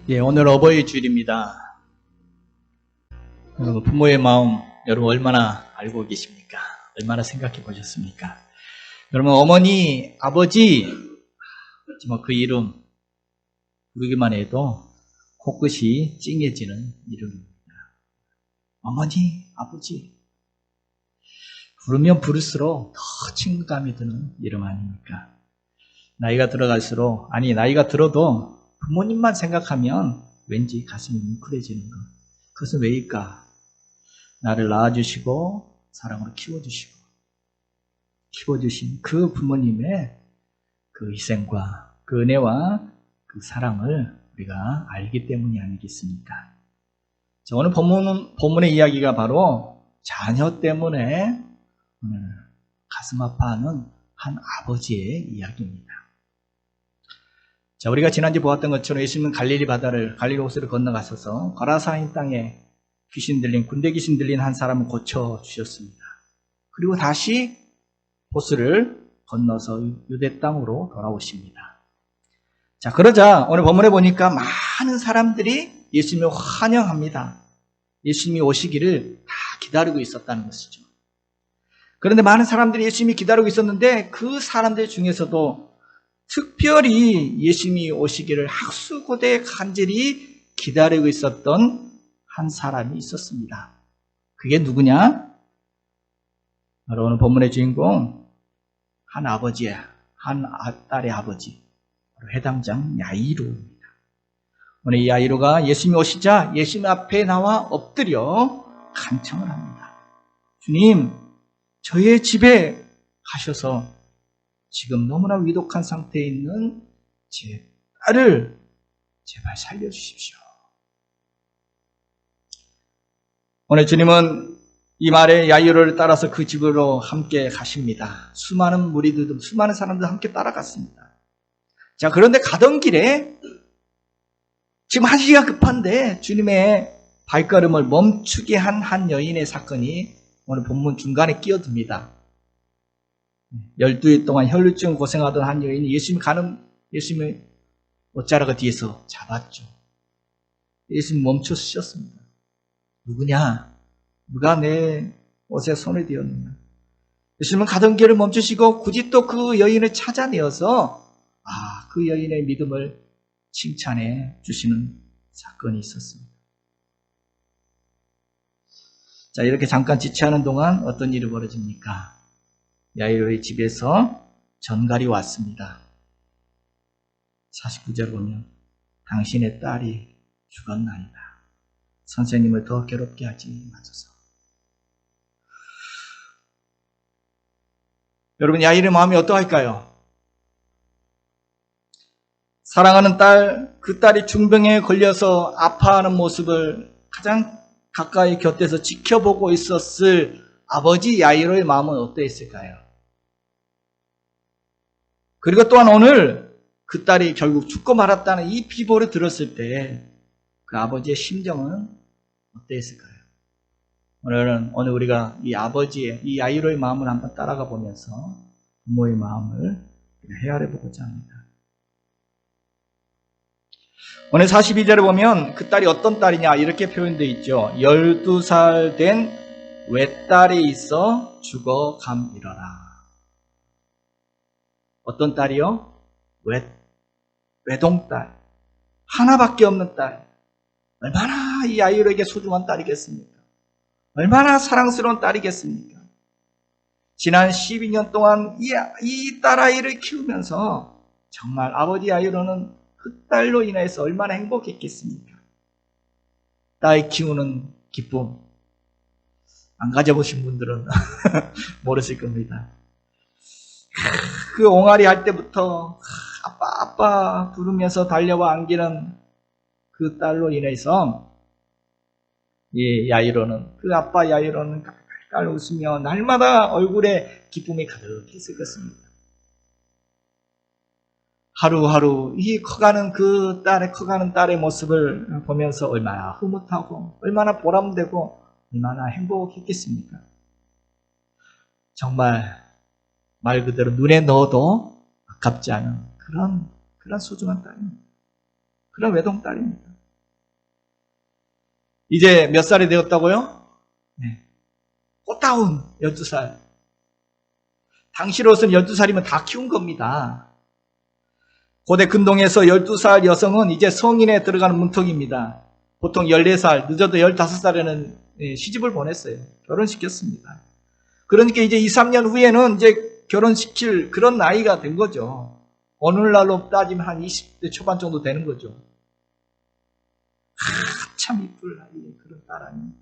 예, 오늘 어버이 주일입니다. 여러분, 부모의 마음, 여러분 얼마나 알고 계십니까? 얼마나 생각해 보셨습니까? 여러분, 어머니, 아버지, 그 이름 부르기만 해도 코끝이 찡해지는 이름입니다. 어머니, 아버지. 부르면 부를수록 더 친근감이 드는 이름 아닙니까? 나이가 들어갈수록, 나이가 들어도 부모님만 생각하면 왠지 가슴이 뭉클해지는 것. 그것은 왜일까? 나를 낳아주시고 사랑으로 키워주신 그 부모님의 그 희생과 그 은혜와 그 사랑을 우리가 알기 때문이 아니겠습니까? 자, 오늘 본문의 이야기가 바로 자녀 때문에 오늘 가슴 아파하는 한 아버지의 이야기입니다. 자, 우리가 지난주에 보았던 것처럼 예수님은 갈릴리 호수를 건너가셔서 거라사인 땅에 군대 귀신 들린 한 사람을 고쳐주셨습니다. 그리고 다시 호수를 건너서 유대 땅으로 돌아오십니다. 자, 그러자 오늘 본문에 보니까 많은 사람들이 예수님을 환영합니다. 예수님이 오시기를 다 기다리고 있었다는 것이죠. 그런데 많은 사람들이 예수님이 기다리고 있었는데 그 사람들 중에서도 특별히 예수님이 오시기를 학수고대 간절히 기다리고 있었던 한 사람이 있었습니다. 그게 누구냐? 바로 오늘 본문의 주인공, 한 아버지야. 한 딸의 아버지. 바로 해당장 야이로입니다. 오늘 이 야이로가 예수님이 오시자 예수님 앞에 나와 엎드려 간청을 합니다. 주님, 저의 집에 가셔서 지금 너무나 위독한 상태에 있는 제 딸을 제발 살려주십시오. 오늘 주님은 이 말에 야이로를 따라서 그 집으로 함께 가십니다. 수많은 사람들 함께 따라갔습니다. 자, 그런데 가던 길에 지금 한시가 급한데 주님의 발걸음을 멈추게 한 여인의 사건이 오늘 본문 중간에 끼어듭니다. 12일 동안 혈루증 고생하던 한 여인이 예수님의 옷자락을 뒤에서 잡았죠. 예수님 멈춰주셨습니다. 누구냐? 누가 내 옷에 손을 대었느냐? 예수님은 가던 길을 멈추시고 굳이 또 그 여인을 찾아내어서 그 여인의 믿음을 칭찬해 주시는 사건이 있었습니다. 자, 이렇게 잠깐 지체하는 동안 어떤 일이 벌어집니까? 야이로의 집에서 전갈이 왔습니다. 49절 보면 당신의 딸이 죽었나이다. 선생님을 더 괴롭게 하지 마소서. 여러분, 야이로의 마음이 어떠할까요? 사랑하는 딸, 그 딸이 중병에 걸려서 아파하는 모습을 가장 가까이 곁에서 지켜보고 있었을 아버지 야이로의 마음은 어떠했을까요? 그리고 또한 오늘 그 딸이 결국 죽고 말았다는 이 비보를 들었을 때 그 아버지의 심정은 어떠했을까요? 오늘 우리가 이 아버지의, 이 야이로의 마음을 한번 따라가 보면서 부모의 마음을 헤아려 보고자 합니다. 오늘 42절에 보면 그 딸이 어떤 딸이냐 이렇게 표현되어 있죠. 12살 된 외딸이 있어 죽어감이러라. 어떤 딸이요? 외동딸. 하나밖에 없는 딸. 얼마나 이 야이로에게 소중한 딸이겠습니까? 얼마나 사랑스러운 딸이겠습니까? 지난 12년 동안 이 딸아이를 키우면서 정말 아버지 야이로는 그 딸로 인해서 얼마나 행복했겠습니까? 딸 키우는 기쁨. 안 가져보신 분들은 모르실 겁니다. 그 옹알이 할 때부터 아빠 부르면서 달려와 안기는 그 딸로 인해서 그 아빠 야이로는 깔깔 웃으며 날마다 얼굴에 기쁨이 가득했을 것입니다. 하루하루 이 커가는 딸의 모습을 보면서 얼마나 흐뭇하고 얼마나 보람되고 얼마나 행복했겠습니까? 정말 말 그대로 눈에 넣어도 아깝지 않은 그런 소중한 딸입니다. 그런 외동딸입니다. 이제 몇 살이 되었다고요? 네. 꽃다운 12살. 당시로서는 12살이면 다 키운 겁니다. 고대 근동에서 12살 여성은 이제 성인에 들어가는 문턱입니다. 보통 14살, 늦어도 15살에는 시집을 보냈어요. 결혼시켰습니다. 그러니까 이제 2, 3년 후에는 이제 결혼시킬 그런 나이가 된 거죠. 오늘날로 따지면 한 20대 초반 정도 되는 거죠. 참 이쁠 나이에 그런 딸 아닙니까?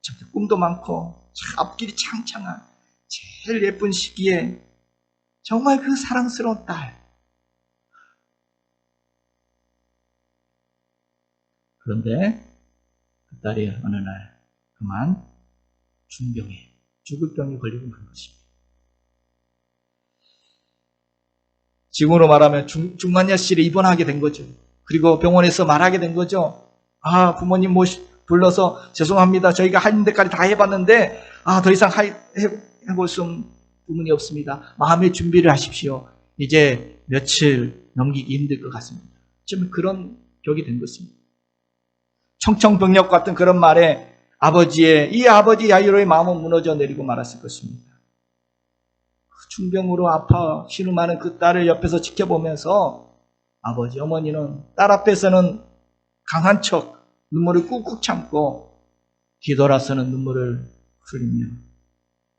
참 꿈도 많고 참 앞길이 창창한 제일 예쁜 시기에 정말 그 사랑스러운 딸. 그런데 그 딸이 어느 날 그만 중병에 죽을 병에 걸리고 만 것입니다. 지금으로 말하면 중환자실에 입원하게 된 거죠. 그리고 병원에서 말하게 된 거죠. 아, 부모님 불러서 죄송합니다. 저희가 하는 데까지 다 해봤는데 더 이상 해볼 수 없는 부분이 없습니다. 마음의 준비를 하십시오. 이제 며칠 넘기기 힘들 것 같습니다. 좀 그런 격이 된 것입니다. 청청병력 같은 그런 말에 이 아버지 야이로의 마음은 무너져 내리고 말았을 것입니다. 중병으로 아파 신음하는 그 딸을 옆에서 지켜보면서 아버지, 어머니는 딸 앞에서는 강한 척 눈물을 꾹꾹 참고 뒤돌아서는 눈물을 흘리며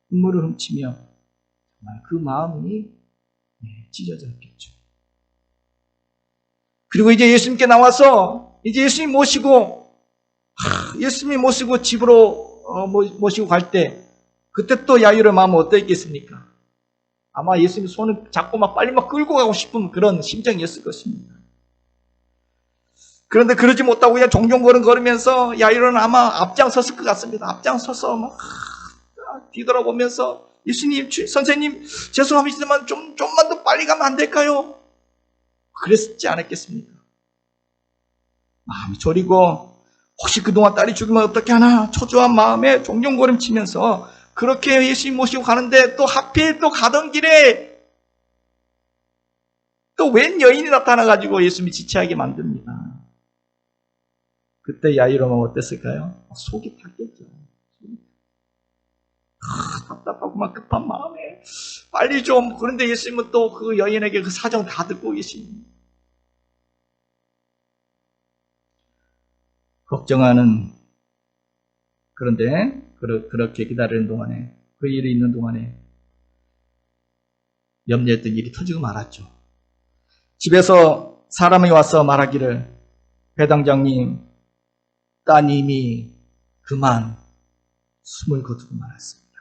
눈물을 훔치며 정말 그 마음이 찢어졌겠죠. 그리고 이제 예수님께 나와서 이제 예수님 모시고 집으로 모시고 갈 때 그때 또 야이로의 마음은 어떠했겠습니까? 아마 예수님 손을 잡고 빨리 끌고 가고 싶은 그런 심정이었을 것입니다. 그런데 그러지 못하고 그냥 종종거림 걸으면서 야이로는 아마 앞장섰을 것 같습니다. 앞장서서 뒤돌아보면서 예수님, 선생님 죄송합니다만 좀만 더 빨리 가면 안 될까요? 그랬지 않았겠습니까? 마음이 졸이고 혹시 그동안 딸이 죽으면 어떻게 하나 초조한 마음에 종종거림 치면서 그렇게 예수님 모시고 가는데 또 하필 또 가던 길에 또 웬 여인이 나타나가지고 예수님이 지체하게 만듭니다. 그때 야이로는 어땠을까요? 속이 탔겠죠. 답답하고 급한 마음에 빨리 좀. 그런데 예수님은 또 그 여인에게 그 사정 다 듣고 계십니다. 걱정하는, 그런데 그렇게 기다리는 동안에, 그 일이 있는 동안에 염려했던 일이 터지고 말았죠. 집에서 사람이 와서 말하기를 회당장님, 따님이 그만 숨을 거두고 말았습니다.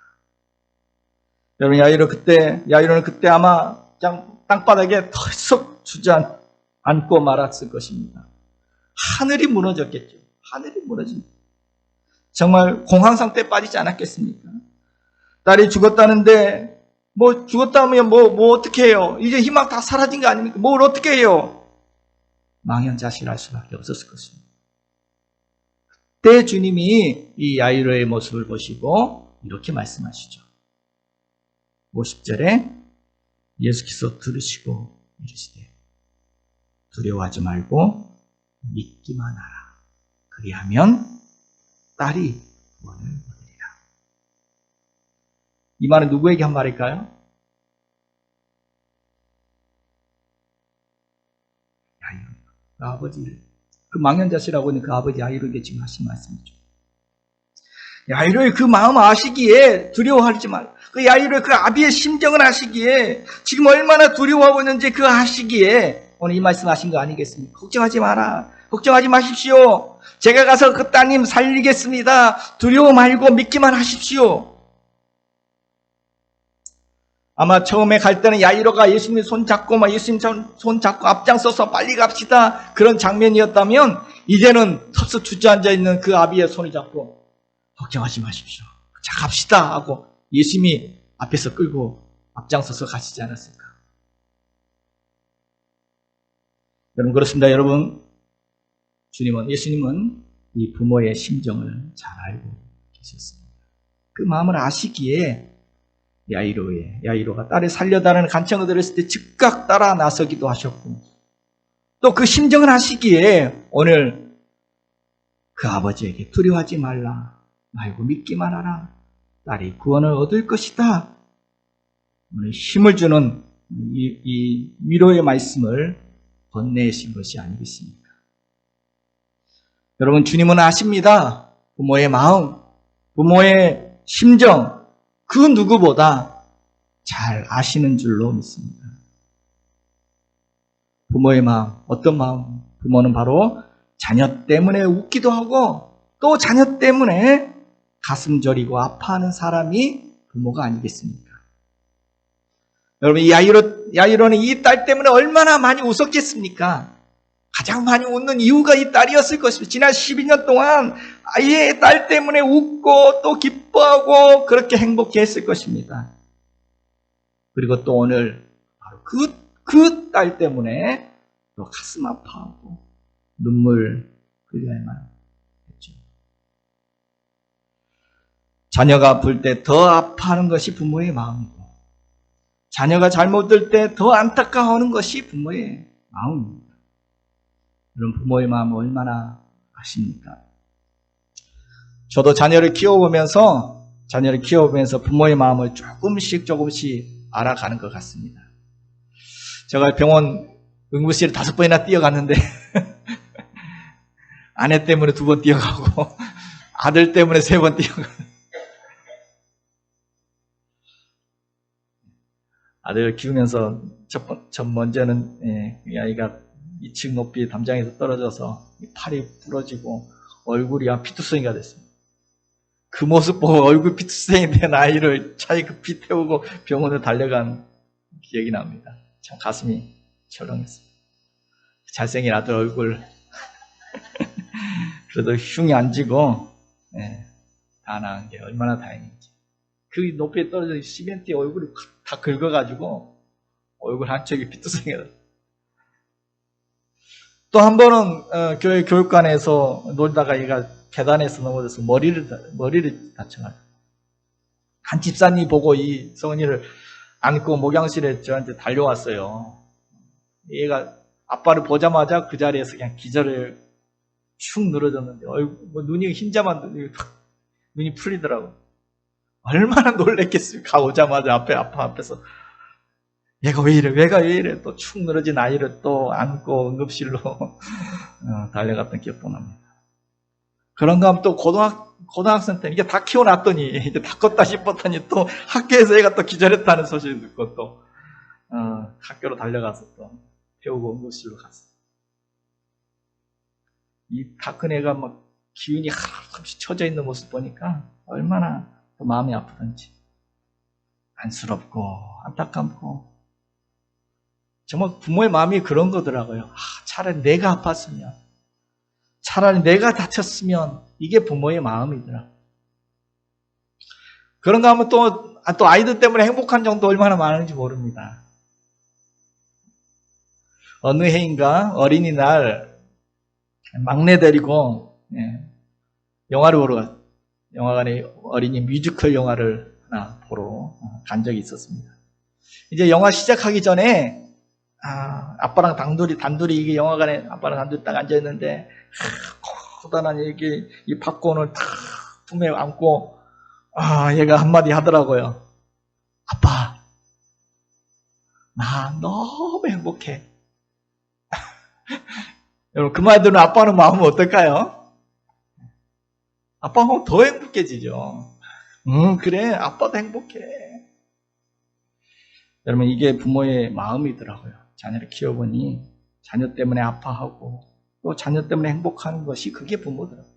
여러분, 야이로는 그때 아마 그냥 땅바닥에 털썩 주저앉고 말았을 것입니다. 하늘이 무너졌겠죠. 하늘이 무너집니다. 정말 공황 상태에 빠지지 않았겠습니까? 딸이 죽었다는데 죽었다면 어떻게 해요? 이제 희망 다 사라진 거 아닙니까? 뭘 어떻게 해요? 망연자실할 수밖에 없었을 것입니다. 그때 주님이 이 야이로의 모습을 보시고 이렇게 말씀하시죠. 50절에 예수께서 들으시고 이르시되 두려워하지 말고 믿기만 하라. 그리하면 딸이 구원을 얻으리라. 이 말은 누구에게 한 말일까요? 야이로, 그 아버지, 그 망연자실하고 있는 그 아버지 야이로에게 지금 하신 말씀이죠. 야이로의 그 마음을 아시기에 두려워하지 말라. 그 야이로의 그 아비의 심정을 아시기에 지금 얼마나 두려워하고 있는지 그 아시기에 오늘 이 말씀 하신 거 아니겠습니까? 걱정하지 마라. 걱정하지 마십시오. 제가 가서 그 따님 살리겠습니다. 두려워 말고 믿기만 하십시오. 아마 처음에 갈 때는 야이로가 예수님 손잡고 예수님 손잡고 앞장서서 빨리 갑시다. 그런 장면이었다면 이제는 턱서 주저앉아 있는 그 아비의 손을 잡고 걱정하지 마십시오. 자, 갑시다 하고 예수님이 앞에서 끌고 앞장서서 가시지 않았을까? 여러분, 그렇습니다. 여러분, 예수님은 이 부모의 심정을 잘 알고 계셨습니다. 그 마음을 아시기에 야이로가 딸을 살려달라는 간청을 들었을 때 즉각 따라 나서기도 하셨고, 또 그 심정을 아시기에 오늘 그 아버지에게 두려워하지 말고 믿기만 하라. 딸이 구원을 얻을 것이다. 힘을 주는 이 위로의 말씀을 건네신 것이 아니겠습니까? 여러분, 주님은 아십니다. 부모의 마음, 부모의 심정, 그 누구보다 잘 아시는 줄로 믿습니다. 부모의 마음, 어떤 마음? 부모는 바로 자녀 때문에 웃기도 하고 또 자녀 때문에 가슴 저리고 아파하는 사람이 부모가 아니겠습니까? 여러분, 이 야이로는 이 딸 때문에 얼마나 많이 웃었겠습니까? 가장 많이 웃는 이유가 이 딸이었을 것입니다. 지난 12년 동안 아이의 딸 때문에 웃고 또 기뻐하고 그렇게 행복해 했을 것입니다. 그리고 또 오늘 바로 그 딸 때문에 또 가슴 아파하고 눈물 흘려야만 했죠. 자녀가 아플 때 더 아파하는 것이 부모의 마음이고, 자녀가 잘못될 때 더 안타까워하는 것이 부모의 마음입니다. 여러분, 부모의 마음을 얼마나 아십니까? 저도 자녀를 키워보면서 부모의 마음을 조금씩 알아가는 것 같습니다. 제가 병원 응급실에 5번이나 뛰어갔는데 아내 때문에 2번 뛰어가고 아들 때문에 3번 뛰어가고, 아들을 키우면서 첫 먼저는 이 아이가 2층 높이 담장에서 떨어져서 팔이 부러지고 얼굴이 피투성이가 됐습니다. 그 모습 보고 얼굴 피투성이 된 아이를 차에 급히 태우고 병원에 달려간 기억이 납니다. 참 가슴이 철렁했습니다. 잘생긴 아들 얼굴 그래도 흉이 안 지고 다 나은 게 얼마나 다행인지. 그 높이에 떨어져 시멘트에 얼굴이 다 긁어가지고 얼굴 한쪽이 피투성이가 됐어요. 또 한 번은 교회 교육관에서 놀다가 얘가 계단에서 넘어져서 머리를 다쳐가지고 한 집사님이 보고 이 성은이를 안고 목양실에 저한테 달려왔어요. 얘가 아빠를 보자마자 그 자리에서 그냥 기절을 축 늘어졌는데 눈이 흰자만 눈이 풀리더라고. 얼마나 놀랬겠습니까? 오자마자 앞에서 얘가 왜 이래 또 축 늘어진 아이를 또 안고 응급실로 달려갔던 기억도 납니다. 그런가 하면 또 고등학생 때 이게 다 키워놨더니 이제 다 컸다 싶었더니 또 학교에서 얘가 또 기절했다는 소식을 듣고 또 학교로 달려가서 또 태우고 응급실로 갔어. 이 다 큰 애가 막 기운이 하나없이 처져 있는 모습 보니까 얼마나 또 마음이 아프던지 안쓰럽고 안타깝고, 정말 부모의 마음이 그런 거더라고요. 차라리 내가 아팠으면, 차라리 내가 다쳤으면, 이게 부모의 마음이더라고요. 그런가 하면 또 아이들 때문에 행복한 정도 얼마나 많은지 모릅니다. 어느 해인가 어린이날 막내 데리고 영화를 보러 갔어요. 영화관에 어린이 뮤지컬 영화를 하나 보러 간 적이 있었습니다. 이제 영화 시작하기 전에 아빠랑 단둘이 이게 영화관에 아빠랑 단둘이 딱 앉아 있는데 커다란 이게 이 팝콘을 탁 품에 안고 얘가 한마디 하더라고요. 아빠, 나 너무 행복해. 여러분, 그 말 들으면 아빠는 마음은 어떨까요? 아빠는 더 행복해지죠. 그래, 아빠도 행복해. 여러분, 이게 부모의 마음이더라고요. 자녀를 키워보니 자녀 때문에 아파하고 또 자녀 때문에 행복하는 것이 그게 부모더라고요.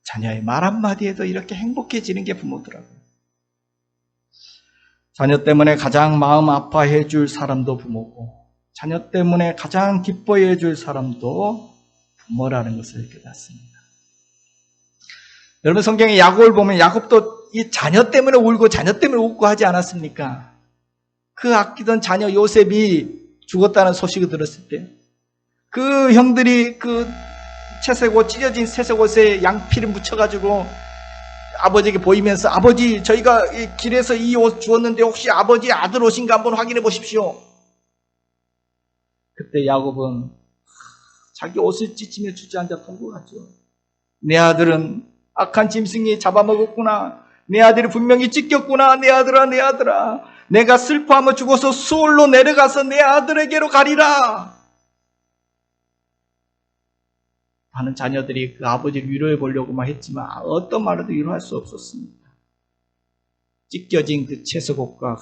자녀의 말 한마디에도 이렇게 행복해지는 게 부모더라고요. 자녀 때문에 가장 마음 아파해 줄 사람도 부모고, 자녀 때문에 가장 기뻐해 줄 사람도 부모라는 것을 깨닫습니다. 여러분, 성경에 야곱을 보면 야곱도 이 자녀 때문에 울고 자녀 때문에 웃고 하지 않았습니까? 그 아끼던 자녀 요셉이 죽었다는 소식을 들었을 때 그 형들이 그 채색 찢어진 채색 옷에 양피를 묻혀가지고 아버지에게 보이면서, 아버지, 저희가 길에서 이 옷 주었는데 혹시 아버지 아들 옷인가 한번 확인해 보십시오. 그때 야곱은 자기 옷을 찢으며 주저앉아 통곡하죠. 내 아들은 악한 짐승이 잡아먹었구나. 내 아들이 분명히 찢겼구나. 내 아들아, 내 아들아. 내가 슬퍼하며 죽어서 수월로 내려가서 내 아들에게로 가리라. 많은 자녀들이 그 아버지를 위로해 보려고만 했지만 어떤 말로도 위로할 수 없었습니다. 찢겨진 그 채소곡과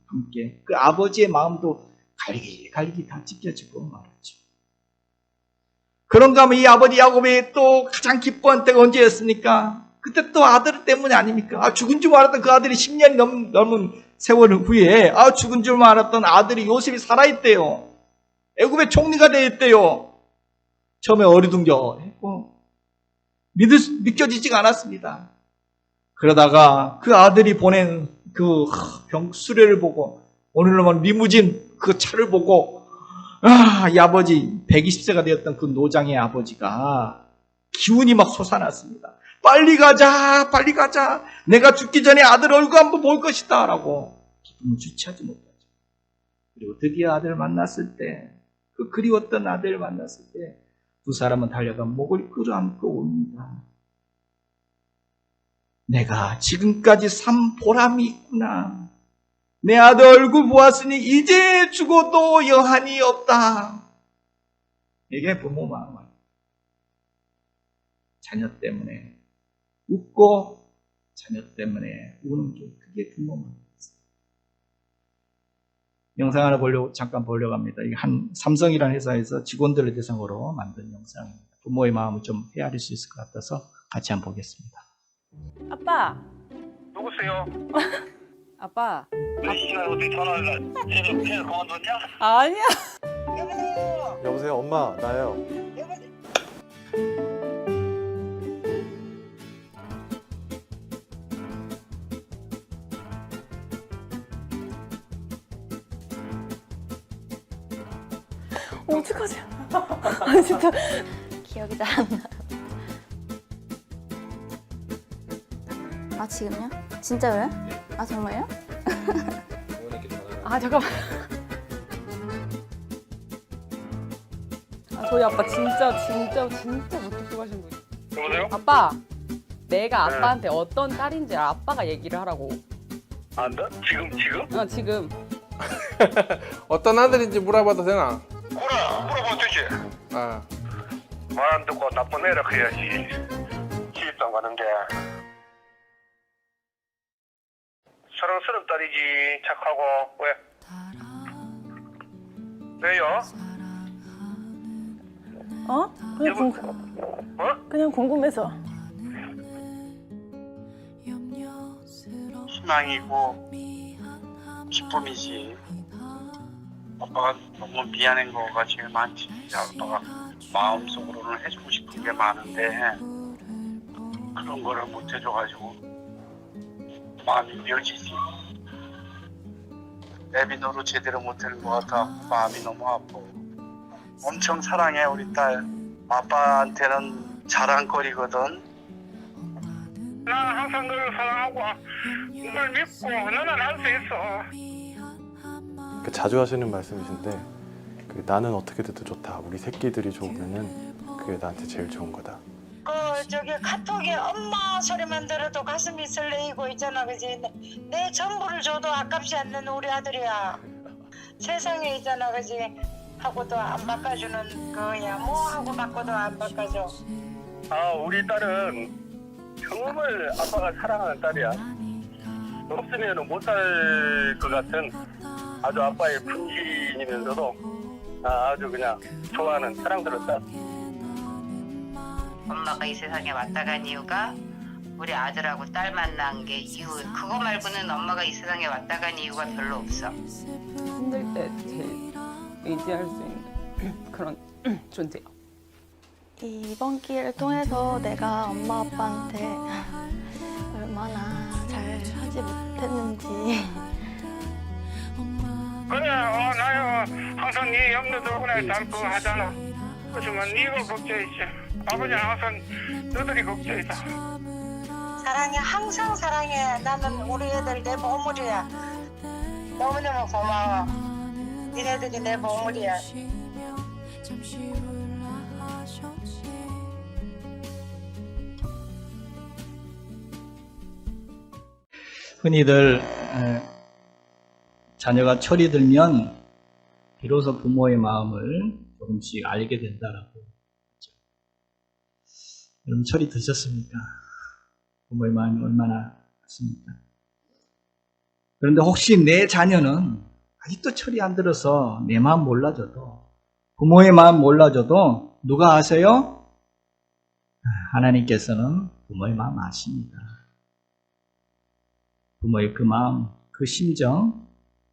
함께 그 아버지의 마음도 갈기갈기 다 찢겨지고 말았죠. 그런가 하면 이 아버지 야곱이 또 가장 기뻐한 때가 언제였습니까? 그때 또 아들 때문이 아닙니까? 죽은 줄 알았던 그 아들이 10년이 넘은 세월 후에 죽은 줄 알았던 아들이 요셉이 살아있대요. 애굽의 총리가 되었대요. 처음에 어리둥절했고 믿겨지지가 않았습니다. 그러다가 그 아들이 보낸 그 수레를 보고 오늘날만 리무진 그 차를 보고 이 아버지 120세가 되었던 그 노장의 아버지가 기운이 막 솟아났습니다. 빨리 가자, 빨리 가자. 내가 죽기 전에 아들 얼굴 한번 볼 것이다 라고 기쁨을 주체하지 못하죠. 그리고 드디어 아들을 만났을 때, 그 그리웠던 아들을 만났을 때 두 사람은 달려가 목을 끌어안고 옵니다. 내가 지금까지 산 보람이 있구나. 내 아들 얼굴 보았으니 이제 죽어도 여한이 없다. 이게 부모 마음이에요. 자녀 때문에 웃고 자녀 때문에 우는 게 그게 부모 마음이에요. 영상 하나 잠깐 보려고 합니다. 이게 삼성이라는 회사에서 직원들을 대상으로 만든 영상입니다. 부모의 마음을 좀 헤아릴 수 있을 것 같아서 같이 한번 보겠습니다. 아빠. 누구세요? 아빠. 이 시간에 어떻게 전화를 쟤는 그만뒀냐? 아니야. 여보세요, 엄마, 나예요. 어떡하지? 아 진짜 기억이 잘 안 나. 아 지금요? 진짜로요? 아 정말요? 아 잠깐만. 저희 아빠 진짜 무뚝뚝 하신 분. 여보세요? 아빠, 내가 아빠한테 어떤 딸인지 아빠가 얘기를 하라고. 안다? 지금? 지금. 어떤 아들인지 물어봐도 되나? 그래 물어보면 되지. 아, 말 안 듣고 나쁜 애라 해야지. 시집도 가는데 사랑스러운 딸이지. 착하고. 왜? 왜요? 그냥 궁금해서. 희망이고 기쁨이지. 아빠가 너무 미안한 거가 제일 많지. 아빠가 마음속으로는 해주고 싶은 게 많은데 그런 거를 못 해줘가지고 마음이 미어지지. 애비 노릇 제대로 못하는 것 같아. 마음이 너무 아파. 엄청 사랑해 우리 딸. 아빠한테는 자랑거리거든. 난 항상 너를 사랑하고 널 믿고 너는 할 수 있어. 자주 하시는 말씀이신데 나는 어떻게 돼도 좋다. 우리 새끼들이 좋으면은 그게 나한테 제일 좋은 거다. 저기 카톡에 엄마 소리만 들어도 가슴이 설레이고 있잖아, 그지? 내 전부를 줘도 아깝지 않는 우리 아들이야. 세상에 있잖아, 그지? 하고도 안 바꿔주는 거야. 뭐 하고 바꿔도 안 바꿔줘. 우리 딸은 정말 아빠가 사랑하는 딸이야. 없으면 못 살 것 같은 아주 아빠의 분신이면서도 아주 그냥 좋아하는 사랑스러운 딸. 엄마가 이 세상에 왔다 간 이유가 우리 아들하고 딸 만난 게 이유. 그거 말고는 엄마가 이 세상에 왔다 간 이유가 별로 없어. 힘들 때 제일 의지할 수 있는 그런 존재요. 이번 기회를 통해서 내가 엄마 아빠한테 얼마나 잘 하지 못했는지. 그래, 나요 항상 네 염려도 그래 닮고 하잖아. 그렇지만 네가 걱정이지. 아버지는 항상 너들이 걱정이다. 사랑해, 항상 사랑해. 나는 우리 애들 내 보물이야. 너무너무 고마워. 니네들이 내 보물이야. 흔히들 자녀가 철이 들면 비로소 부모의 마음을 조금씩 알게 된다라고 하죠. 여러분 철이 드셨습니까? 부모의 마음이 얼마나 아십니까? 그런데 혹시 내 자녀는 아직도 철이 안 들어서 내 마음 몰라줘도, 부모의 마음 몰라줘도 누가 아세요? 하나님께서는 부모의 마음 아십니다. 부모의 그 마음, 그 심정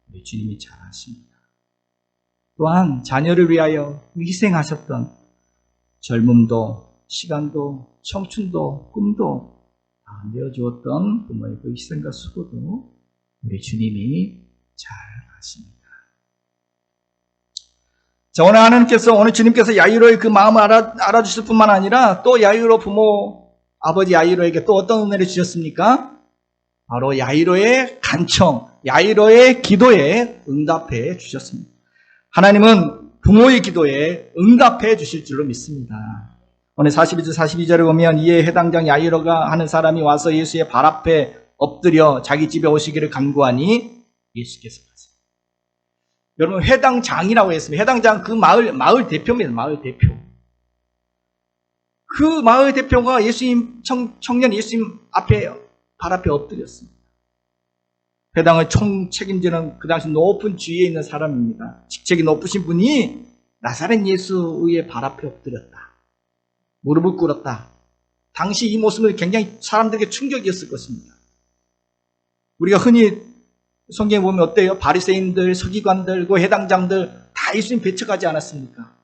우리 주님이 잘 아십니다. 또한 자녀를 위하여 희생하셨던 젊음도, 시간도, 청춘도, 꿈도 다 내어주었던 부모의 그 희생과 수고도 우리 주님이 잘 아십니다. 자, 오늘 하나님께서, 오늘 주님께서 야이로의 그 마음을 알아주실 뿐만 아니라 또 야이로 부모, 아버지 야이로에게 또 어떤 은혜를 주셨습니까? 바로 야이로의 간청, 야이로의 기도에 응답해 주셨습니다. 하나님은 부모의 기도에 응답해 주실 줄로 믿습니다. 오늘 41절, 42절에 보면 이에 해당장 야이로가 하는 사람이 와서 예수의 발 앞에 엎드려 자기 집에 오시기를 간구하니 예수께서 가세요. 여러분, 회당장이라고 했습니다. 회당장 그 마을 대표입니다. 마을 대표. 그 마을 대표가 예수님, 청년 예수님 앞에, 발 앞에 엎드렸습니다. 회당을 책임지는 그 당시 높은 지위에 있는 사람입니다. 직책이 높으신 분이 나사렛 예수의 발 앞에 엎드렸다. 무릎을 꿇었다. 당시 이 모습은 굉장히 사람들에게 충격이었을 것입니다. 우리가 흔히 성경에 보면 어때요? 바리새인들, 서기관들, 그 해당장들 다 예수님 배척하지 않았습니까?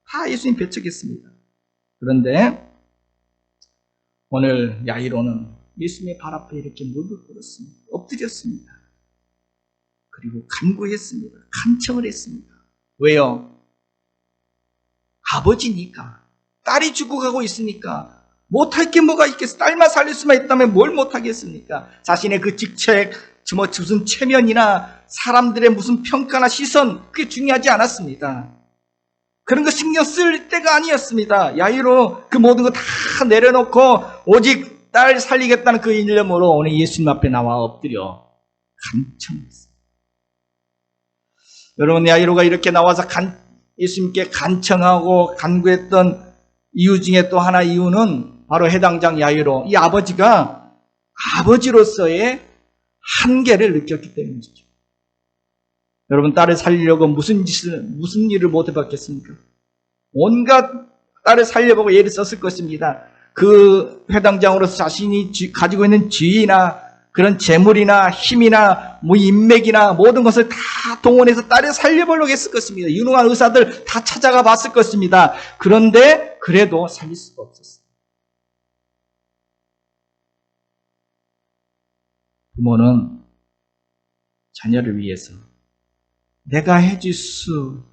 다 예수님 배척했습니다. 그런데 오늘 야이로는 예수님의 발 앞에 이렇게 무릎을 꿇었습니다. 엎드렸습니다. 그리고 간구했습니다. 간청을 했습니다. 왜요? 아버지니까. 딸이 죽어가고 있으니까 못할 게 뭐가 있겠어? 딸만 살릴 수만 있다면 뭘 못하겠습니까? 자신의 그 직책, 무슨 체면이나 사람들의 무슨 평가나 시선, 그게 중요하지 않았습니다. 그런 거 신경 쓸 때가 아니었습니다. 야이로 그 모든 거 다 내려놓고 오직 딸 살리겠다는 그 일념으로 오늘 예수님 앞에 나와 엎드려 간청했습니다. 여러분, 야이로가 이렇게 나와서 예수님께 간청하고 간구했던 이유 중에 또 하나 이유는 바로 해당장 야이로, 이 아버지가 아버지로서의 한계를 느꼈기 때문이죠. 여러분, 딸을 살리려고 무슨 일을 못 해봤겠습니까? 온갖 딸을 살려보고 애를 썼을 것입니다. 그 회당장으로서 자신이 가지고 있는 지위나 그런 재물이나 힘이나 뭐 인맥이나 모든 것을 다 동원해서 딸을 살려보려고 했을 것입니다. 유능한 의사들 다 찾아가 봤을 것입니다. 그런데 그래도 살릴 수가 없었어요. 부모는 자녀를 위해서 내가 해줄 수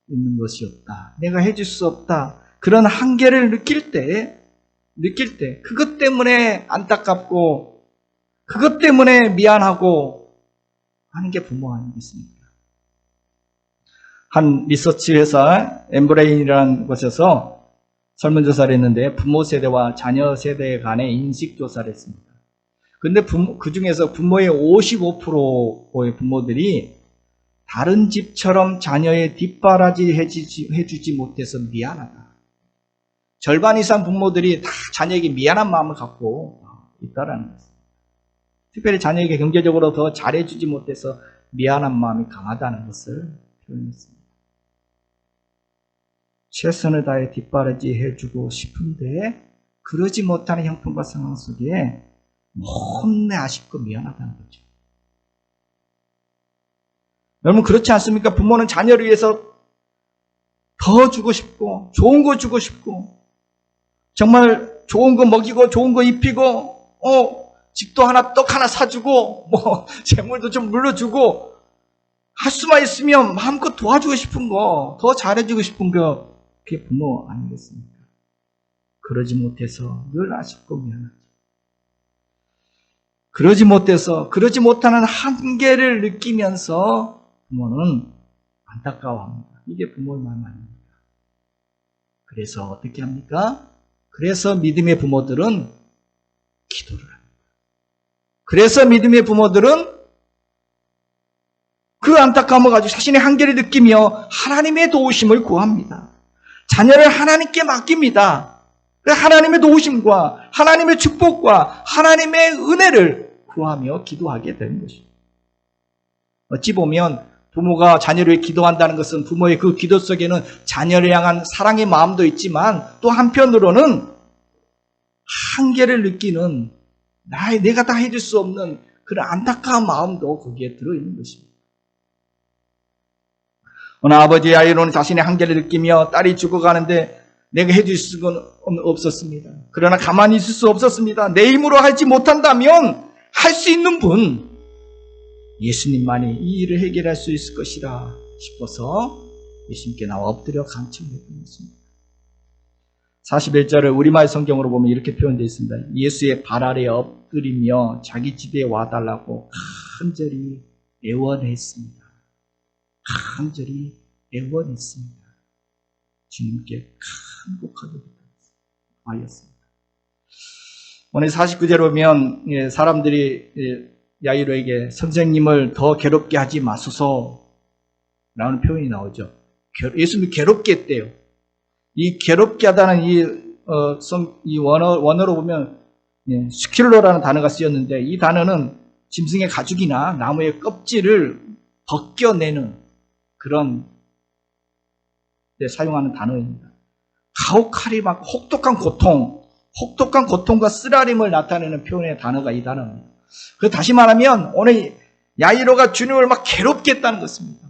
있는 것이 없다. 내가 해줄 수 없다. 그런 한계를 느낄 때 그것 때문에 안타깝고 그것 때문에 미안하고 하는 게 부모 아니겠습니까? 한 리서치 회사 엠브레인이라는 곳에서 설문조사를 했는데 부모 세대와 자녀 세대 간의 인식조사를 했습니다. 근데 그 중에서 부모의 55%의 부모들이 다른 집처럼 자녀의 뒷바라지 해주지 못해서 미안하다. 절반 이상 부모들이 다 자녀에게 미안한 마음을 갖고 있다라는 것입니다. 특별히 자녀에게 경제적으로 더 잘해주지 못해서 미안한 마음이 강하다는 것을 표현했습니다. 최선을 다해 뒷바라지 해주고 싶은데 그러지 못하는 형편과 상황 속에 너무 아쉽고 미안하다는 거죠. 여러분, 그렇지 않습니까? 부모는 자녀를 위해서 더 주고 싶고 좋은 거 주고 싶고 정말 좋은 거 먹이고 좋은 거 입히고 집도 하나 떡 하나 사주고 뭐 재물도 좀 물려주고 할 수만 있으면 마음껏 도와주고 싶은 거, 더 잘해주고 싶은 거, 그게 부모 아니겠습니까? 그러지 못해서 늘 아쉽고 미안하죠. 그러지 못하는 한계를 느끼면서 부모는 안타까워합니다. 이게 부모의 마음 아닙니까? 그래서 어떻게 합니까? 그래서 믿음의 부모들은 기도를 합니다. 그래서 믿음의 부모들은 그 안타까움을 가지고 자신의 한계를 느끼며 하나님의 도우심을 구합니다. 자녀를 하나님께 맡깁니다. 하나님의 도우심과 하나님의 축복과 하나님의 은혜를 구하며 기도하게 되는 것입니다. 어찌 보면 부모가 자녀를 위해 기도한다는 것은 부모의 그 기도 속에는 자녀를 향한 사랑의 마음도 있지만 또 한편으로는 한계를 느끼는 내가 다 해줄 수 없는 그런 안타까운 마음도 거기에 들어있는 것입니다. 어느 아버지 야이로는 자신의 한계를 느끼며 딸이 죽어가는데 내가 해줄 수는 없었습니다. 그러나 가만히 있을 수 없었습니다. 내 힘으로 하지 못한다면 할 수 있는 분 예수님만이 이 일을 해결할 수 있을 것이라 싶어서 예수님께 나와 엎드려 간청했던 것입니다. 41절을 우리말 성경으로 보면 이렇게 표현되어 있습니다. 예수의 발 아래에 엎드리며 자기 집에 와달라고 간절히 애원했습니다. 간절히 애원했습니다. 주님께 간곡하게 하였습니다. 오늘 49절에 보면 사람들이 야이로에게 선생님을 더 괴롭게 하지 마소서 라는 표현이 나오죠. 예수님이 괴롭게 했대요. 이 괴롭게 하다는 이 원어로 보면 스킬러라는 단어가 쓰였는데 이 단어는 짐승의 가죽이나 나무의 껍질을 벗겨내는 그런 데 사용하는 단어입니다. 가혹하리 막 혹독한 고통과 쓰라림을 나타내는 표현의 단어가 이 단어입니다. 그 다시 말하면 오늘 야이로가 주님을 막 괴롭게 했다는 것입니다.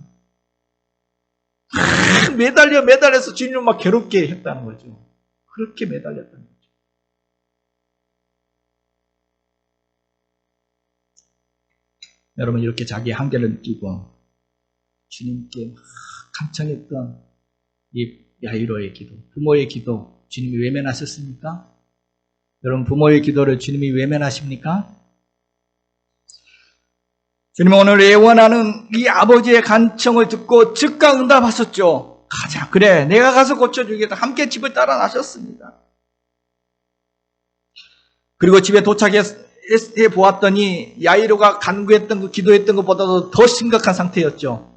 매달려서 주님을 막 괴롭게 했다는 거죠. 그렇게 매달렸다는 거죠. 여러분 이렇게 자기의 한계를 느끼고 주님께 막 간청했던 이 야이로의 기도, 부모의 기도 주님이 외면하셨습니까? 여러분 부모의 기도를 주님이 외면하십니까? 주님은 오늘 애원하는 이 아버지의 간청을 듣고 즉각 응답하셨죠. 가자, 그래, 내가 가서 고쳐주겠다. 함께 집을 따라 나셨습니다. 그리고 집에 도착해 보았더니 야이로가 간구했던 기도했던 것보다도 더 심각한 상태였죠.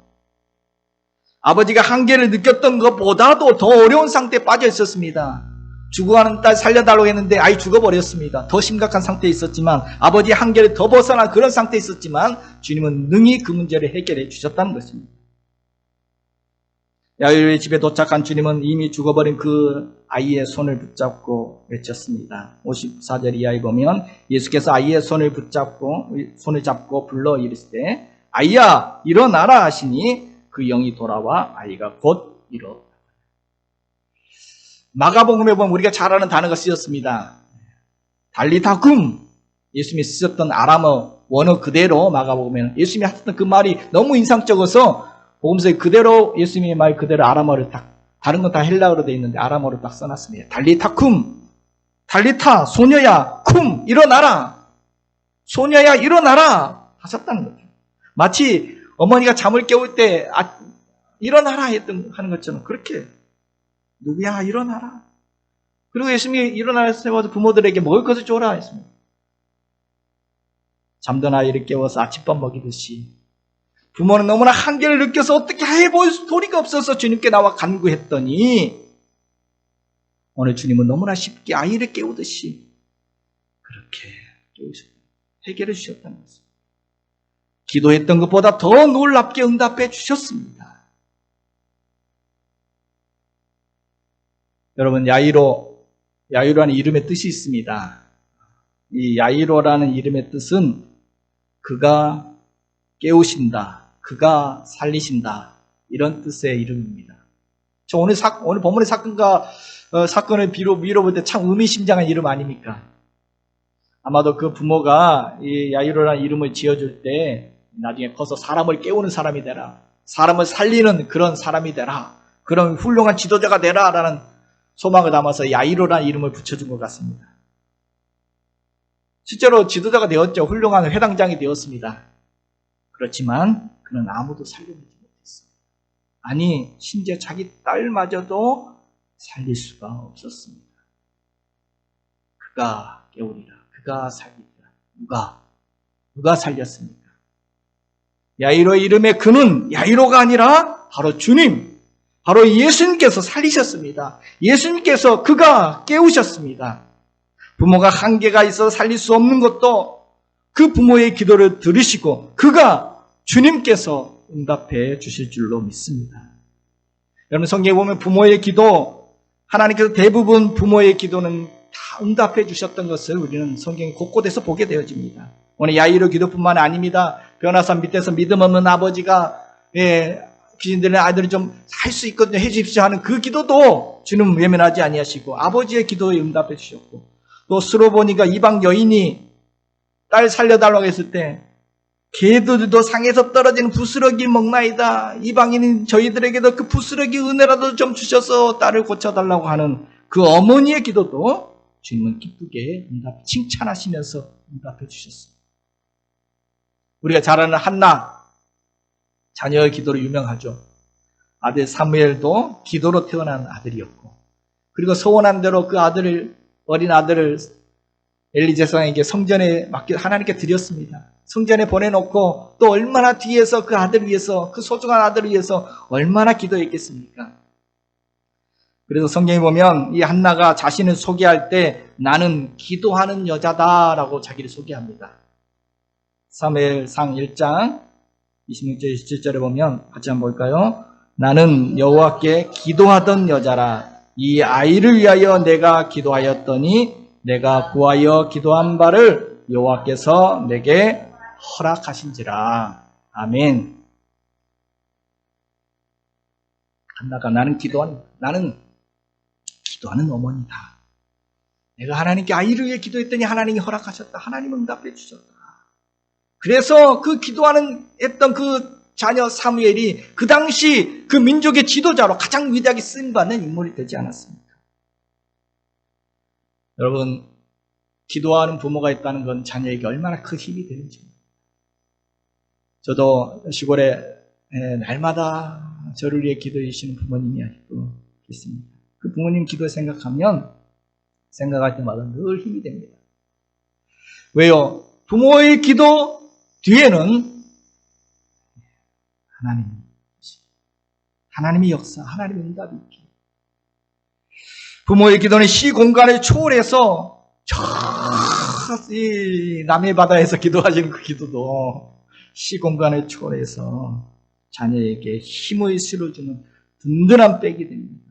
아버지가 한계를 느꼈던 것보다도 더 어려운 상태에 빠져 있었습니다. 죽어가는 딸 살려달라고 했는데 아이 죽어버렸습니다. 더 심각한 상태에 있었지만 아버지의 한계를 더 벗어난 그런 상태에 있었지만 주님은 능히 그 문제를 해결해 주셨다는 것입니다. 야이로의 집에 도착한 주님은 이미 죽어버린 그 아이의 손을 붙잡고 외쳤습니다. 54절 이하에 보면 예수께서 아이의 손을 잡고 불러 이르시되 아이야 일어나라 하시니 그 영이 돌아와 아이가 곧 일어났다. 마가복음에 보면 우리가 잘 아는 단어가 쓰였습니다. 달리타쿰, 예수님이 쓰셨던 아람어 원어 그대로 마가복음에는 예수님이 하셨던 그 말이 너무 인상적어서 복음서에 그대로 예수님의 말 그대로 아람어를 다른 건 다 헬라어로 되어 있는데 아람어로 딱 써놨습니다. 달리타쿰, 달리타, 소녀야, 쿰, 일어나라. 소녀야, 일어나라 하셨다는 거죠. 마치 어머니가 잠을 깨울 때 일어나라 하는 것처럼 그렇게 누구야 일어나라. 그리고 예수님이 일어나서 세워서 부모들에게 먹을 것을 줘라 했습니다. 잠든 아이를 깨워서 아침밥 먹이듯이 부모는 너무나 한계를 느껴서 어떻게 해볼 도리가 없어서 주님께 나와 간구했더니 오늘 주님은 너무나 쉽게 아이를 깨우듯이 그렇게 해결해 주셨다는 것입니다. 기도했던 것보다 더 놀랍게 응답해 주셨습니다. 여러분 야이로라는 이름의 뜻이 있습니다. 이 야이로라는 이름의 뜻은 그가 깨우신다, 그가 살리신다 이런 뜻의 이름입니다. 저 오늘 본문의 사건을 미뤄볼 때 참 의미심장한 이름 아닙니까? 아마도 그 부모가 이 야이로라는 이름을 지어줄 때 나중에 커서 사람을 깨우는 사람이 되라, 사람을 살리는 그런 사람이 되라, 그런 훌륭한 지도자가 되라라는 소망을 담아서 야이로라는 이름을 붙여준 것 같습니다. 실제로 지도자가 되었죠. 훌륭한 회당장이 되었습니다. 그렇지만 그는 아무도 살려내지 못했습니다. 아니 심지어 자기 딸마저도 살릴 수가 없었습니다. 그가 깨우리라, 그가 살리리라. 누가? 누가 살렸습니까? 야이로의 이름의 그는 야이로가 아니라 바로 주님, 바로 예수님께서 살리셨습니다. 예수님께서 그가 깨우셨습니다. 부모가 한계가 있어 살릴 수 없는 것도 그 부모의 기도를 들으시고 그가 주님께서 응답해 주실 줄로 믿습니다. 여러분 성경에 보면 부모의 기도, 하나님께서 대부분 부모의 기도는 다 응답해 주셨던 것을 우리는 성경 곳곳에서 보게 되어집니다. 오늘 야이로 기도뿐만 아닙니다. 변화산 밑에서 믿음 없는 아버지가 귀신 들린 아이들을 좀 살 수 있거든요. 해 주십시오 하는 그 기도도 주는 외면하지 아니하시고 아버지의 기도에 응답해 주셨고, 또 스로보니가 이방 여인이 딸 살려달라고 했을 때 개들도 상에서 떨어지는 부스러기 먹나이다. 이방인인 저희들에게도 그 부스러기 은혜라도 좀 주셔서 딸을 고쳐달라고 하는 그 어머니의 기도도 주님은 기쁘게 칭찬하시면서 응답해 주셨습니다. 우리가 잘 아는 한나, 자녀의 기도로 유명하죠. 아들 사무엘도 기도로 태어난 아들이었고, 그리고 소원한 대로 그 어린 아들을 엘리 제사장에게 성전에 하나님께 드렸습니다. 성전에 보내놓고 또 얼마나 뒤에서 그 아들 위해서, 그 소중한 아들을 위해서 얼마나 기도했겠습니까? 그래서 성경에 보면 이 한나가 자신을 소개할 때 나는 기도하는 여자다라고 자기를 소개합니다. 사무엘상 1장 26절 27절에 보면 같이 한번 볼까요? 나는 여호와께 기도하던 여자라. 이 아이를 위하여 내가 기도하였더니 내가 구하여 기도한 바를 여호와께서 내게 허락하신지라. 아멘. 한나가 나는 기도하는 어머니다. 내가 하나님께 아이를 위해 기도했더니 하나님이 허락하셨다. 하나님 응답해 주셨다. 그래서 그 했던 그 자녀 사무엘이 그 당시 그 민족의 지도자로 가장 위대하게 쓰임받는 인물이 되지 않았습니까? 여러분, 기도하는 부모가 있다는 건 자녀에게 얼마나 큰 힘이 되는지. 저도 시골에 날마다 저를 위해 기도해 주시는 부모님이 아직도 계십니다. 그 부모님 기도 생각할 때마다 늘 힘이 됩니다. 왜요? 부모의 기도 뒤에는 하나님의 역사, 하나님의 응답이 있기. 부모의 기도는 시 공간을 초월해서 저 남해 바다에서 기도하시는 그 기도도 시 공간을 초월해서 자녀에게 힘을 실어주는 든든한 백이 됩니다.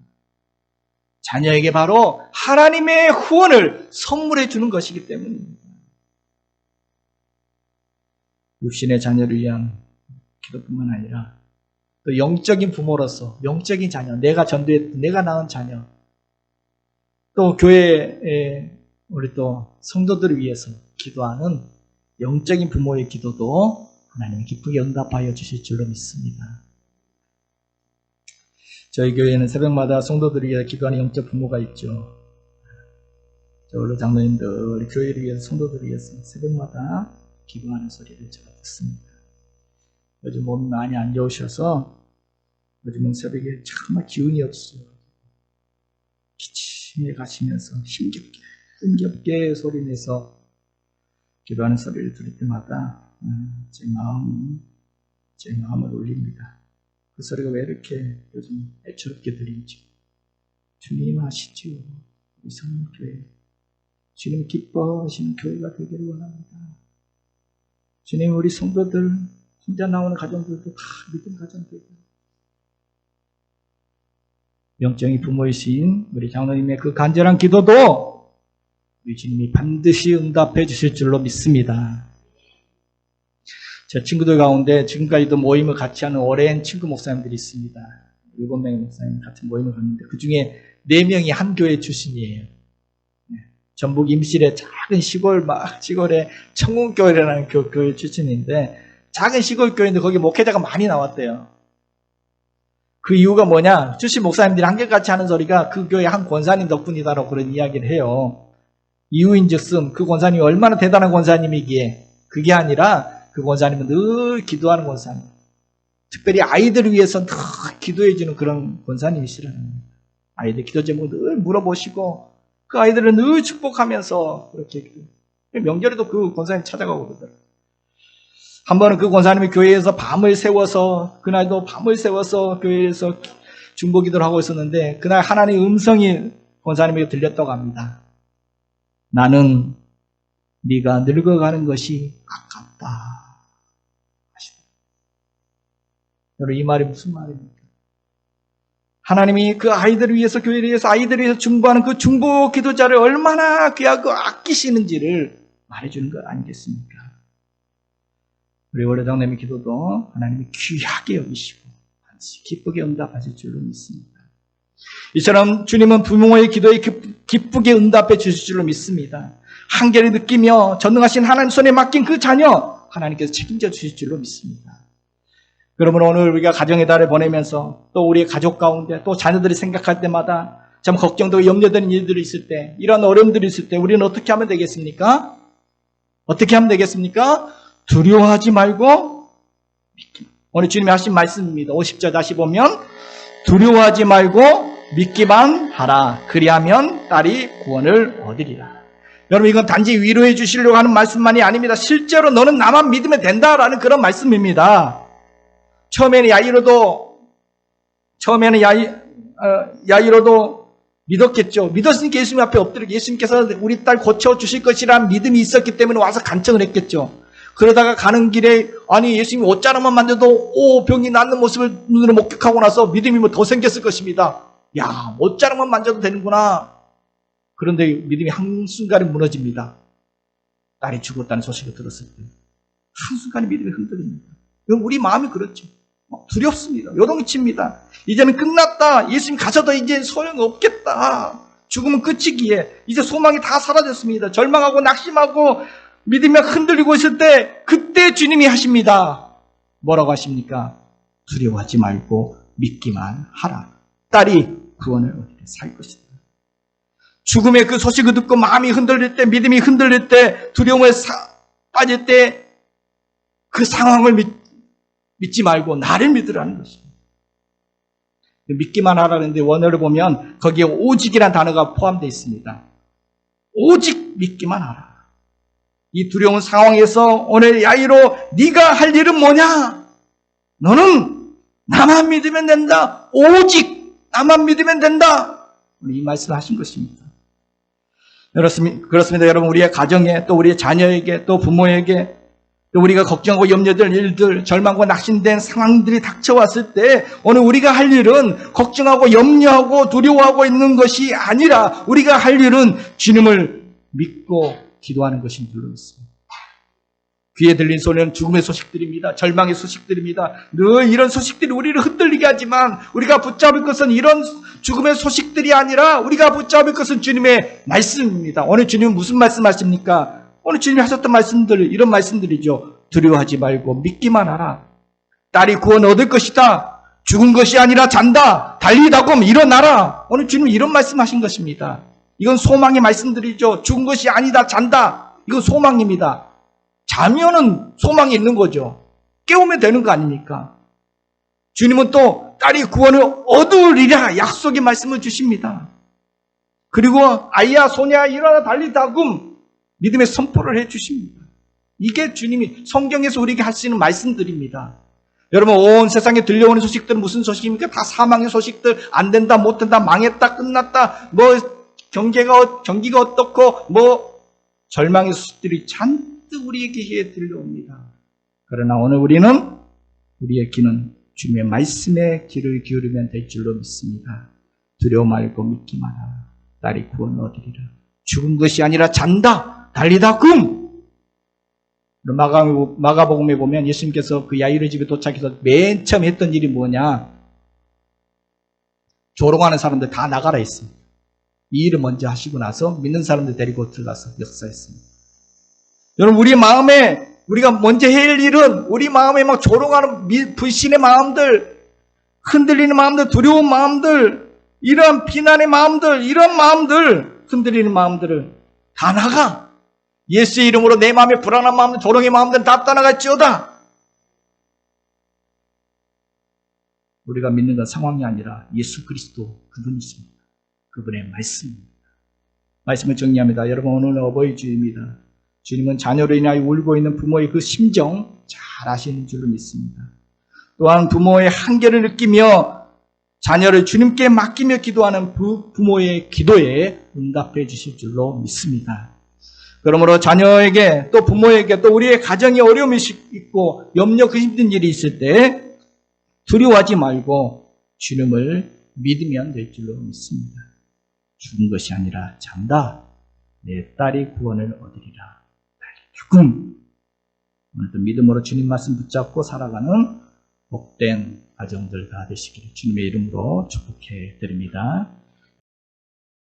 자녀에게 바로 하나님의 후원을 선물해 주는 것이기 때문입니다. 육신의 자녀를 위한 기도뿐만 아니라 또 영적인 부모로서 영적인 자녀, 내가 낳은 자녀, 또 교회에 우리 또 성도들을 위해서 기도하는 영적인 부모의 기도도 하나님이 기쁘게 응답하여 주실 줄로 믿습니다. 저희 교회에는 새벽마다 성도들을 위해 기도하는 영적 부모가 있죠. 저울로 장로님들 교회를 위해서 성도들을 위해서 새벽마다 기도하는 소리를 제가 듣습니다. 요즘 몸이 많이 안 좋으셔서 요즘은 새벽에 정말 기운이 없어요. 기침에 가시면서 힘겹게 소리내서 기도하는 소리를 들을 때마다 제 마음을 울립니다. 그 소리가 왜 이렇게 요즘 애처롭게 들리는지. 주님 아시지요? 우리 성령교회. 주님 기뻐하시는 교회가 되기를 원합니다. 주님, 우리 성도들, 혼자 나오는 가정들도 다 믿음 가정 되고, 영적인 부모이신 우리 장로님의 그 간절한 기도도 우리 주님이 반드시 응답해 주실 줄로 믿습니다. 제 친구들 가운데 지금까지도 모임을 같이 하는 오랜 친구 목사님들이 있습니다. 7명의 목사님 같은 모임을 갔는데 그 중에 4명이 한 교회 출신이에요. 전북 임실의 작은 시골에 청운교회라는 교회 출신인데, 작은 시골 교회인데 거기 목회자가 많이 나왔대요. 그 이유가 뭐냐? 출신 목사님들이 한결같이 하는 소리가 그 교회 한 권사님 덕분이다라고 그런 이야기를 해요. 이유인즉슨 그 권사님이 얼마나 대단한 권사님이기에, 그게 아니라 그 권사님은 늘 기도하는 권사님, 특별히 아이들을 위해서 늘 기도해주는 그런 권사님이시라는 겁니다. 아이들 기도 제목을 늘 물어보시고 그 아이들을 늘 축복하면서 그렇게 명절에도 그 권사님 찾아가고 그러더라고요. 한 번은 그 권사님이 교회에서 밤을 새워서, 그날도 밤을 새워서 교회에서 중보기도를 하고 있었는데, 그날 하나님의 음성이 권사님에게 들렸다고 합니다. 나는 네가 늙어가는 것이 아깝다. 여러분, 이 말이 무슨 말입니까? 하나님이 그 아이들을 위해서, 교회를 위해서, 아이들을 위해서 중보하는 그 중보 기도자를 얼마나 귀하고 아끼시는지를 말해주는 것 아니겠습니까? 우리 원로장님의 기도도 하나님이 귀하게 여기시고 기쁘게 응답하실 줄로 믿습니다. 이처럼 주님은 부모의 기도에 기쁘게 응답해 주실 줄로 믿습니다. 한계를 느끼며 전능하신 하나님 손에 맡긴 그 자녀 하나님께서 책임져 주실 줄로 믿습니다. 그러므로 오늘 우리가 가정의 달을 보내면서 또 우리의 가족 가운데 또 자녀들이 생각할 때마다 참 걱정되고 염려되는 일들이 있을 때, 이런 어려움들이 있을 때 우리는 어떻게 하면 되겠습니까? 어떻게 하면 되겠습니까? 두려워하지 말고 믿기. 오늘 주님이 하신 말씀입니다. 50절 다시 보면 두려워하지 말고 믿기만 하라. 그리하면 딸이 구원을 얻으리라. 여러분, 이건 단지 위로해 주시려고 하는 말씀만이 아닙니다. 실제로 너는 나만 믿으면 된다라는 그런 말씀입니다. 처음에는 야이로도 믿었겠죠. 믿었으니까 예수님 앞에 엎드리고 예수님께서 우리 딸 고쳐주실 것이라는 믿음이 있었기 때문에 와서 간청을 했겠죠. 그러다가 가는 길에 아니 예수님이 옷자락만 만져도 병이 낫는 모습을 눈으로 목격하고 나서 믿음이 더 생겼을 것입니다. 야, 옷자락만 만져도 되는구나. 그런데 믿음이 한순간에 무너집니다. 딸이 죽었다는 소식을 들었을 때 한순간에 믿음이 흔들립니다. 우리 마음이 그렇죠. 두렵습니다. 요동이 칩니다. 이제는 끝났다. 예수님 가셔도 이제 소용이 없겠다. 죽으면 끝이기에 이제 소망이 다 사라졌습니다. 절망하고 낙심하고 믿음이 흔들리고 있을 때 그때 주님이 하십니다. 뭐라고 하십니까? 두려워하지 말고 믿기만 하라. 딸이 구원을 얻게 살 것이다. 죽음의 그 소식을 듣고 마음이 흔들릴 때, 믿음이 흔들릴 때, 두려움에 빠질 때 그 상황을 믿지 말고 나를 믿으라는 것입니다. 믿기만 하라는데 원어를 보면 거기에 오직이라는 단어가 포함되어 있습니다. 오직 믿기만 하라. 이 두려운 상황에서 오늘 야이로 네가 할 일은 뭐냐? 너는 나만 믿으면 된다. 오직 나만 믿으면 된다. 이 말씀을 하신 것입니다. 그렇습니다. 여러분, 우리의 가정에 또 우리의 자녀에게 또 부모에게 또 우리가 걱정하고 염려될 일들, 절망과 낙심된 상황들이 닥쳐왔을 때 오늘 우리가 할 일은 걱정하고 염려하고 두려워하고 있는 것이 아니라 우리가 할 일은 주님을 믿고 기도하는 것인 줄로 믿습니다. 귀에 들린 소리는 죽음의 소식들입니다. 절망의 소식들입니다. 늘 이런 소식들이 우리를 흔들리게 하지만 우리가 붙잡을 것은 이런 죽음의 소식들이 아니라 우리가 붙잡을 것은 주님의 말씀입니다. 오늘 주님은 무슨 말씀하십니까? 오늘 주님이 하셨던 말씀들, 이런 말씀들이죠. 두려워하지 말고 믿기만 하라. 딸이 구원 얻을 것이다. 죽은 것이 아니라 잔다. 달리다곰 일어나라. 오늘 주님이 이런 말씀하신 것입니다. 이건 소망의 말씀들이죠. 죽은 것이 아니다. 잔다. 이건 소망입니다. 자면은 소망이 있는 거죠. 깨우면 되는 거 아닙니까? 주님은 또 딸이 구원을 얻으리라 약속의 말씀을 주십니다. 그리고 아이야 소녀야 일어나 달리다굼 믿음의 선포를 해주십니다. 이게 주님이 성경에서 우리에게 하시는 말씀들입니다. 여러분, 온 세상에 들려오는 소식들은 무슨 소식입니까? 다 사망의 소식들, 안 된다, 못 된다, 망했다, 끝났다, 경기가 어떻고, 절망의 소식들이 잔뜩 우리에게 들려옵니다. 그러나 오늘 우리는, 우리의 귀는 주님의 말씀에 귀를 기울이면 될 줄로 믿습니다. 두려워 말고 믿기만 하라. 딸이 구원 얻으리라. 죽은 것이 아니라 잔다. 달리다굼. 마가복음에 보면 예수님께서 그 야이로 집에 도착해서 맨 처음 했던 일이 뭐냐? 조롱하는 사람들 다 나가라 했습니다. 이 일을 먼저 하시고 나서 믿는 사람들 데리고 들어가서 역사했습니다. 여러분, 우리 마음에 우리가 먼저 해야 할 일은 우리 마음에 막 조롱하는 불신의 마음들, 흔들리는 마음들, 두려운 마음들, 이러한 비난의 마음들, 이런 마음들, 흔들리는 마음들을 다 나가. 예수의 이름으로 내 마음에 불안한 마음들, 조롱의 마음들 다 떠나갈지어다. 우리가 믿는 건 상황이 아니라 예수 그리스도 그분이십니다. 그분의 말씀입니다. 말씀을 정리합니다. 여러분, 오늘은 어버이 주일입니다. 주님은 자녀로 인하여 울고 있는 부모의 그 심정 잘 아시는 줄로 믿습니다. 또한 부모의 한계를 느끼며 자녀를 주님께 맡기며 기도하는 부모의 기도에 응답해 주실 줄로 믿습니다. 그러므로 자녀에게 또 부모에게 또 우리의 가정에 어려움이 있고 염려 힘든 일이 있을 때 두려워하지 말고 주님을 믿으면 될 줄로 믿습니다. 죽은 것이 아니라 잔다. 내 딸이 구원을 얻으리라. 죽음. 오늘도 믿음으로 주님 말씀 붙잡고 살아가는 복된 가정들 다 되시기를 주님의 이름으로 축복해 드립니다.